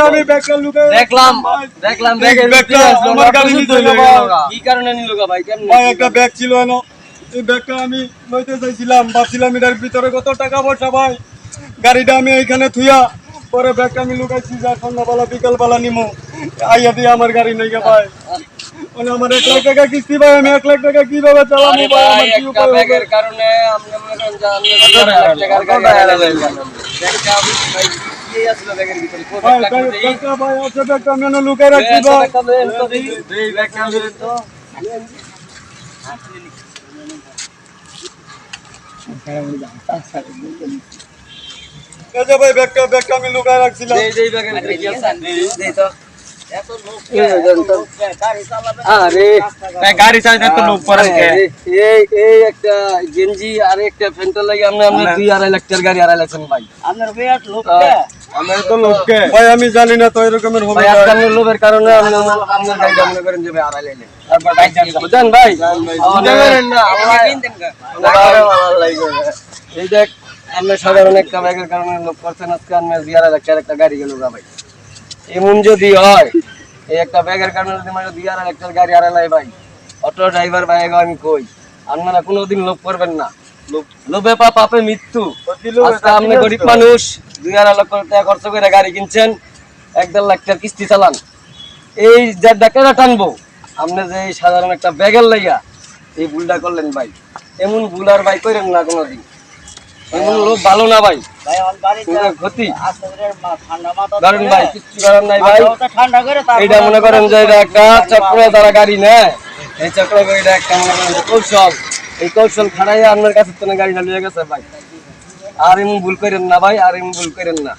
আমি ব্যাগটা লুকাই দেখলাম ব্যাগটা আমার গাড়ি নিতে কি কারণে নিল ভাই? কেমনে ভাই একটা ব্যাগ ছিল না, এই ব্যাগটা আমি লইতে চাইছিলাম, ভাবছিলাম এটার ভিতরে কত টাকা পয়সা ভাই। গাড়িটা আমি এইখানে থুইয়া পরে ব্যাগটা আমি লুকাইছি, যা সন্ধ্যাবেলা বিকালবেলা নিমো আইয়া দিয়ে আমার গাড়ি নেই ভাই। মানে আমার 1 লাখ টাকা কিস্তি ভাই, আমি 1 লাখ টাকা কিভাবে চালাবো ভাই? আমার কি একটা উপায় হবে? ব্যাগের কারণে আমরা মনে করেন যে আপনি 2 লাখ টাকার গাড়ি হারালেন। ব্যাগটা ভাই কি আসলে ব্যাগের ভিতরে? ভাই ব্যাগটা ভাই আছে, ব্যাগটা আমি এনে লুকাই রাখছি ভাই। এই ব্যাগটা দিলেন তো। এই যে ভাই ব্যাগটা আমি লুকাই রাখছিলাম। এই ব্যাগের ভিতরে কি আছে? দেই তো। এত লোক গাড়ি চালাবে। আরে গাড়ি চালাতে তো লোক পড়ে কে? এই একটা গেঞ্জি আর একটা ফ্যান্টা লাগি আমরা 2-2.5 লাখ টাকার গাড়ি হারাই লাগছেন ভাই। আপনার বেয়াট লোক কে? আমার তো লোককে ভাই আমি জানি না তো এরকমের হবে ভাই আপনার লোভের কারণে আপনার গাড়িটা মনে করেন যে ভাই হারাই লাইলেন। তারপর বাইক যান বুঝেন ভাই? বুঝেন না আমরা কিনতেন কা? এই দেখ আমরা সাধারণ একটা ব্যাগের কারণে লোক করছেন আজকে আমরা 2.5 লাখ টাকার একটা গাড়ি গেল ভাই। এমন যদি হয় এই একটা ব্যাগের কারণে যদি মানে 2.5 লাখ টাকার গাড়ি হারাই ভাই, অটো ড্রাইভার ভাই আমি কই আপনারা কোনোদিন লোভ করবেন না। লোভে পাপে মৃত্যু। আজকে আপনি গরিব মানুষ 2.5 লাখ টাকা খরচ করে গাড়ি কিনছেন, 1-1.5 লাখ টাকার কিস্তি চালান, এই যে ডাকেরা টানবো আপনি যে এই সাধারণ একটা ব্যাগের লাইগা এই ভুলটা করলেন ভাই। এমন ভুল আর ভাই করেন না কোনোদিন। এমন লোক ভালো না ভাই, ক্ষতি ধরেন ভাই কিচ্ছু করার নাই ভাই। এটা মনে করেন যে এটা একটা চক্র দ্বারা গাড়ি নেয়, এই চক্র এটা একটা মনে করেন কৌশল, এই কৌশল খাড়াইয়া আপনার কাছে তো গাড়িটা নিয়ে গেছে ভাই। আর এমন ভুল করেন না ভাই, আর এমন ভুল করেন না।